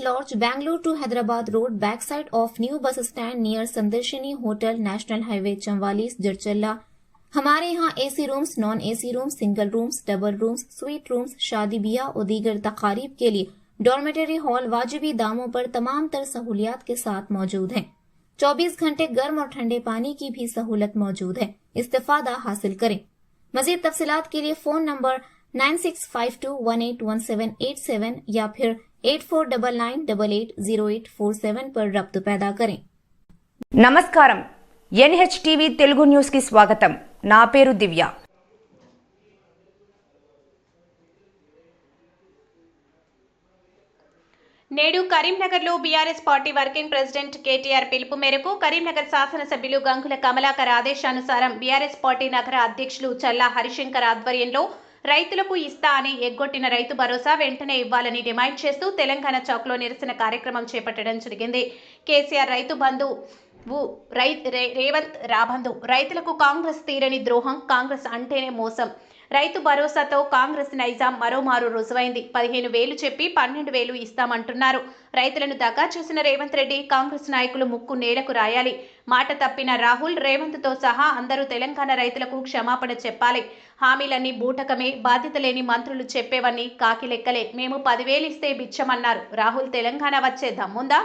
Lodge, Bangalore to Hyderabad Road, backside of new bus stand near Sandarshini Hotel, National Highway, Chamwalis, Jirchalla। हमारे यहाँ AC rooms, non AC rooms, single rooms, double rooms, sweet rooms, शादी ब्याह और दीगर तकारीब के लिए dormitory hall वाजिबी दामों पर तमाम तर सहूलियात के साथ मौजूद हैं। 24 घंटे गर्म और ठंडे पानी की भी सहूलत मौजूद है। इस्तिफादा हासिल करें। मजीद तफसीलात के लिए फोन नंबर 9652181787 या फिर 8499880847 पर रब्त पैदा करें। నమస్కారం NHTV తెలుగు న్యూస్ కి స్వాగతం। నా పేరు దివ్య। నేడు కరీంనగర్లో BRS party working president KTR పిలుపు మేరకు కరీంనగర్ శాసనసభ్యులు గంగుల కమలాకర్ ఆదేశానుసారం బీఆర్ఎస్ పార్టీ నగర అధ్యక్షులు చల్లా హరిశంకర్ ఆధ్వర్యంలో రైతులకు ఇస్తా అని ఎగ్గొట్టిన రైతు భరోసా వెంటనే ఇవ్వాలని డిమాండ్ చేస్తూ తెలంగాణ చౌక్లో నిరసన కార్యక్రమం చేపట్టడం జరిగింది। కేసీఆర్ రైతు బంధు రేవంత్ రాబంధు, రైతులకు కాంగ్రెస్ తీరని ద్రోహం, కాంగ్రెస్ అంటేనే మోసం, రైతు భరోసాతో కాంగ్రెస్ నైజాం మరోమారు రుజువైంది। 15,000 చెప్పి 12,000 ఇస్తామంటున్నారు। రైతులను దగా చేసిన రేవంత్ రెడ్డి, కాంగ్రెస్ నాయకులు ముక్కు నేలకు రాయాలి। మాట తప్పిన రాహుల్, రేవంత్తో సహా అందరూ తెలంగాణ రైతులకు క్షమాపణ చెప్పాలి। హామీలన్నీ బూటకమే, బాధ్యత లేని మంత్రులు చెప్పేవన్నీ కాకి లెక్కలే, మేము 10,000 ఇస్తే బిచ్చమన్నారు। రాహుల్ తెలంగాణ వచ్చే దమ్ముందా?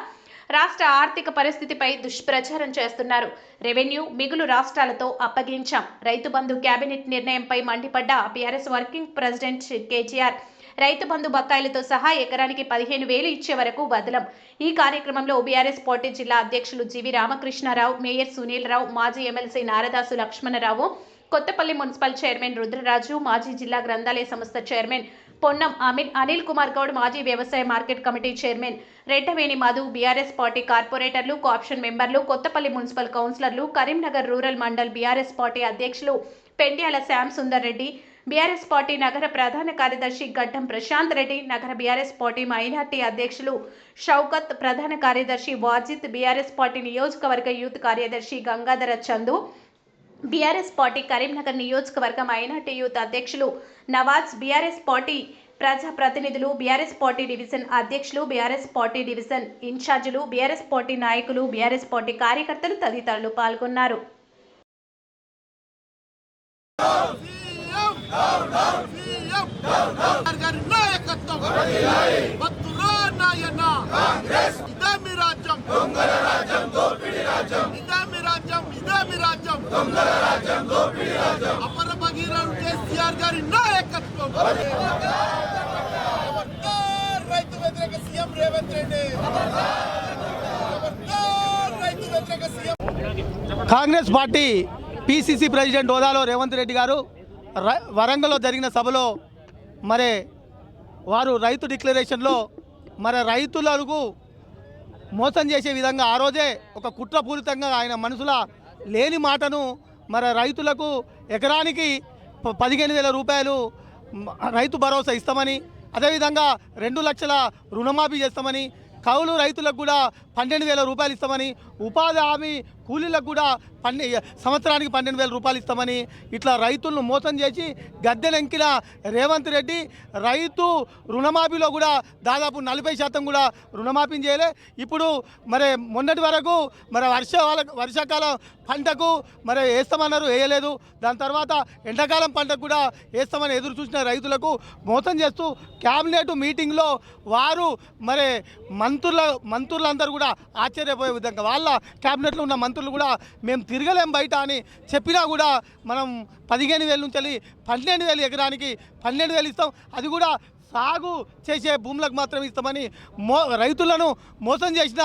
రాష్ట్ర ఆర్థిక పరిస్థితిపై దుష్ప్రచారం చేస్తున్నారు। రెవెన్యూ మిగులు రాష్ట్రాలతో అప్పగించాం। రైతు బంధు కేబినెట్ నిర్ణయంపై మండిపడ్డ BRS working president KTR, Rythu Bandhu బకాయిలతో సహా ఎకరానికి 15,000 ఇచ్చే వరకు వదలం। ఈ కార్యక్రమంలో బీఆర్ఎస్ పార్టీ జిల్లా అధ్యక్షులు జీవి రామకృష్ణారావు, మేయర్ సునీల్ రావు, మాజీ MLC Naradasu Lakshmanarao, Kothapalli municipal chairman Rudraraju, మాజీ జిల్లా గ్రంథాలయ సంస్థ చైర్మన్ పొన్నం అనిల్ కుమార్ గౌడ్, మాజీ వ్యవసాయ market committee chairman Reddaveni Madhu, BRS party కార్పొరేటర్లు, కోఆప్షన్ మెంబర్లు, కొత్తపల్లి మున్సిపల్ కౌన్సిలర్లు, Karimnagar rural mandal BRS party అధ్యక్షులు పెండ్యాల శ్యామ్ సుందర్ రెడ్డి, బీఆర్ఎస్ పార్టీ నగర ప్రధాన కార్యదర్శి గడ్డం ప్రశాంత్ రెడ్డి, నగర బీఆర్ఎస్ పార్టీ మైనార్టీ అధ్యక్షులు షౌకత్, ప్రధాన కార్యదర్శి వాజిద్, బీఆర్ఎస్ పార్టీ నియోజకవర్గ యూత్ కార్యదర్శి గంగాధర చందు, బీఆర్ఎస్ పార్టీ కరీంనగర్ నియోజకవర్గ మైనార్టీ యూత్ అధ్యక్షులు నవాజ్, బీఆర్ఎస్ పార్టీ ప్రజా ప్రతినిధులు, బీఆర్ఎస్ పార్టీ డివిజన్ అధ్యక్షులు, బీఆర్ఎస్ పార్టీ డివిజన్ ఇన్ఛార్జీలు, బీఆర్ఎస్ పార్టీ నాయకులు, బీఆర్ఎస్ పార్టీ కార్యకర్తలు తదితరులు పాల్గొన్నారు। అపర భగీరథుడు కేసీఆర్ గారి నాయకత్వం, రైతు వ్యతిరేక సీఎం రేవంత్ రెడ్డి, రైతు వ్యతిరేక CM. Congress party PCC president హోదాలో రేవంత్ రెడ్డి గారు వరంగల్లో జరిగిన సభలో మరి వారు రైతు డిక్లరేషన్లో మరి రైతులకు మోసం చేసే విధంగా ఆ రోజే ఒక కుట్రపూరితంగా ఆయన మనసులో లేని మాటను మరి రైతులకు ఎకరానికి 15,000 రూపాయలు రైతు భరోసా ఇస్తామని, అదేవిధంగా 2 లక్షల రుణమాఫీ చేస్తామని, కౌలు రైతులకు కూడా 12,000 రూపాయలు ఇస్తామని, ఉపాధి హామీ కూలీలకు కూడా సంవత్సరానికి 12,000 రూపాయలు ఇస్తామని ఇట్లా రైతులను మోసం చేసి గద్దెనెక్కిన రేవంత్ రెడ్డి రైతు రుణమాఫీలో కూడా దాదాపు 40% కూడా రుణమాఫీ చేయలే। ఇప్పుడు మరి మొన్నటి వరకు మరి వర్షాకాలం పంటకు మరి వేస్తామన్నారు, వేయలేదు। దాని తర్వాత ఎండాకాలం పంటకు కూడా వేస్తామని ఎదురు చూసిన రైతులకు మోసం చేస్తూ క్యాబినెట్ మీటింగ్లో వారు మరి మంత్రులందరూ కూడా ఆశ్చర్యపోయే విధంగా వాళ్ళ క్యాబినెట్లో ఉన్న మంత్రులు కూడా మేము తిరగలేం బయట అని చెప్పినా కూడా మనం 15,000 నుంచి 12,000 ఎకరానికి 12,000 ఇస్తాం, అది కూడా సాగు చేసే భూములకు మాత్రం ఇస్తామని రైతులను మోసం చేసిన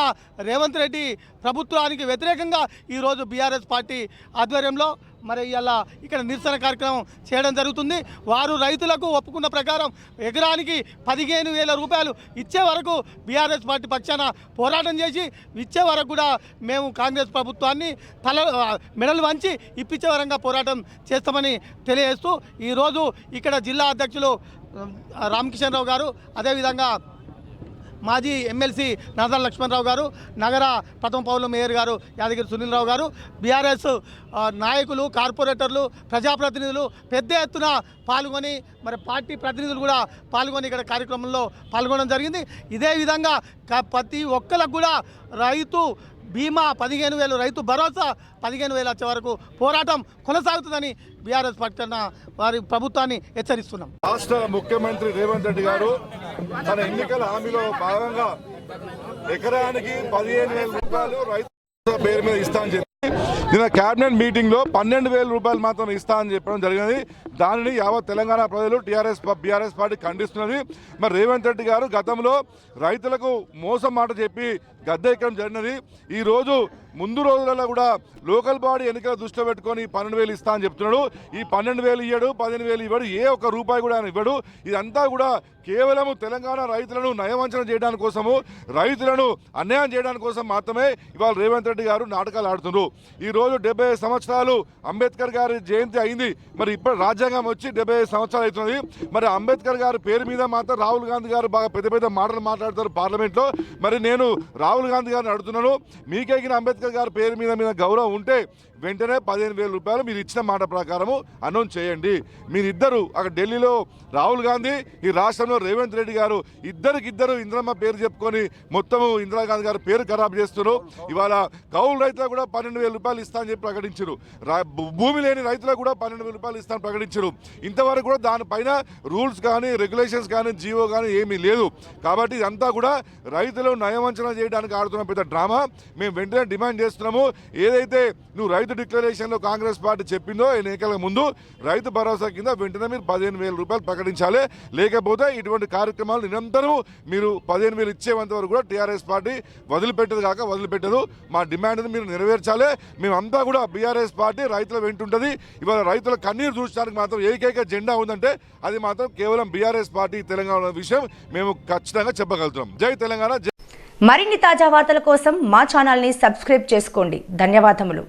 రేవంత్ రెడ్డి ప్రభుత్వానికి వ్యతిరేకంగా ఈరోజు బీఆర్ఎస్ పార్టీ ఆధ్వర్యంలో మరి ఇలా ఇక్కడ నిరసన కార్యక్రమం చేయడం జరుగుతుంది। వారు రైతులకు ఒప్పుకున్న ప్రకారం ఎకరానికి 15,000 రూపాయలు ఇచ్చే వరకు బీఆర్ఎస్ పార్టీ పక్షాన పోరాటం చేసి ఇచ్చే వరకు కూడా మేము కాంగ్రెస్ ప్రభుత్వాన్ని మెడలు వంచి ఇప్పించే వరంగా పోరాటం చేస్తామని తెలియజేస్తూ ఈరోజు ఇక్కడ జిల్లా అధ్యక్షులు రామకిషన్ రావు గారు, అదేవిధంగా మాజీ ఎమ్మెల్సీ నాదర్ లక్ష్మణరావు గారు, నగర ప్రథమ పౌరుల మేయర్ గారు యాదగిరి సునీల్రావు గారు, బీఆర్ఎస్ నాయకులు, కార్పొరేటర్లు, ప్రజాప్రతినిధులు పెద్ద ఎత్తున పాల్గొని మరి పార్టీ ప్రతినిధులు కూడా పాల్గొని ఇక్కడ కార్యక్రమంలో పాల్గొనడం జరిగింది. ఇదే విధంగా ప్రతి ఒక్కరికి కూడా రైతు బీమా 15,000, రైతు భరోసా 15,000 వచ్చే వరకు పోరాటం కొనసాగుతుందని బీఆర్ఎస్ పార్టీ వారి ప్రభుత్వాన్ని హెచ్చరిస్తున్నాం. రాష్ట్ర ముఖ్యమంత్రి రేవంత్ రెడ్డి గారు తన ఎన్నికల హామీలో భాగంగా ఎకరానికి 15,000 రూపాయలు రైతు పేరు మీద ఇస్తా అని చెప్పి నిన్న కేబినెట్ మీటింగ్ లో 12,000 రూపాయలు మాత్రం ఇస్తా అని చెప్పడం జరిగినది. దానిని యావత్ తెలంగాణ ప్రజలు బీఆర్ఎస్ పార్టీ ఖండిస్తున్నది. మరి రేవంత్ రెడ్డి గారు గతంలో రైతులకు మోసం మాట చెప్పి గద్దె ఎక్కడం జరిగినది. ఈ రోజు ముందు రోజులలో కూడా లోకల్ బాడీ ఎన్నికల దృష్టిలో పెట్టుకొని 12,000 ఇస్తా అని చెప్తున్నాడు. ఈ 12,000 ఇవ్వడు, 15,000 ఇవ్వడు, ఏ ఒక్క రూపాయి కూడా ఆయన ఇవ్వడు. ఇదంతా కూడా కేవలం తెలంగాణ రైతులను నయవంచన చేయడానికి కోసము, రైతులను అన్యాయం చేయడానికి కోసం మాత్రమే ఇవాళ రేవంత్ రెడ్డి గారు నాటకాలు ఆడుతున్నారు. ఈ రోజు 75 సంవత్సరాలు అంబేద్కర్ గారి జయంతి అయింది. మరి ఇప్పుడు రాజ్యాంగం వచ్చి 75 సంవత్సరాలు అవుతుంది. మరి అంబేద్కర్ గారి పేరు మీద మాత్రం రాహుల్ గాంధీ గారు బాగా పెద్ద పెద్ద మాటలు మాట్లాడతారు పార్లమెంట్లో. మరి నేను రాహుల్ గాంధీ గారిని అడుగుతున్నాను, మీకేగిన అంబేద్కర్ గారి పేరు మీద గౌరవం ఉంటే వెంటనే 15,000 రూపాయలు మీరు ఇచ్చిన మాట ప్రకారము అనౌన్స్ చేయండి. మీరిద్దరు అక్కడ ఢిల్లీలో రాహుల్ గాంధీ, ఈ రాష్ట్రంలో రేవంత్ రెడ్డి గారు ఇద్దరు ఇంద్రమ్మ పేరు చెప్పుకొని మొత్తము ఇందిరాగాంధీ గారి పేరు ఖరాబ్ చేస్తున్నారు. ఇవాళ కౌలు రైతులకు కూడా 12,000 రూపాయలు ఇస్తా అని చెప్పి ప్రకటించారు. భూమి లేని రైతులకు కూడా 12,000 రూపాయలు ఇస్తామని ప్రకటించారు. ఇంతవరకు కూడా దానిపైన రూల్స్ కానీ, రెగ్యులేషన్స్ కానీ, జీవో కానీ ఏమీ లేదు. కాబట్టి ఇదంతా కూడా రైతులు నయవంచన చేయడానికి ఆడుతున్న పెద్ద డ్రామా. మేము వెంటనే డిమాండ్ చేస్తున్నాము, ఏదైతే నువ్వు రైతు డిక్లరేషన్లో కాంగ్రెస్ పార్టీ చెప్పిందో ఎన్నికల ముందు రైతు భరోసా కింద వెంటనే మీరు 15,000 రూపాయలు ప్రకటించాలి. లేకపోతే ఇటువంటి కార్యక్రమాలు నిరంతరం మీరు 15,000 ఇచ్చేంత వరకు కూడా టీఆర్ఎస్ పార్టీ వదిలిపెట్టదు. మా డిమాండ్ని మీరు నెరవేర్చాలి. మేమంతా కూడా బీఆర్ఎస్ పార్టీ రైతుల వెంటుంటుంది. ఇవాళ రైతుల కన్నీరు చూడడానికి మాత్రం ఏకైక జెండా ఉందంటే అది మాత్రం కేవలం బీఆర్ఎస్ పార్టీ తెలంగాణ విషయం మేము ఖచ్చితంగా చెప్పగలుగుతున్నాం. జై తెలంగాణ. మరిన్ని తాజా వార్తల కోసం మా ఛానల్ని సబ్స్క్రైబ్ చేసుకోండి. ధన్యవాదములు.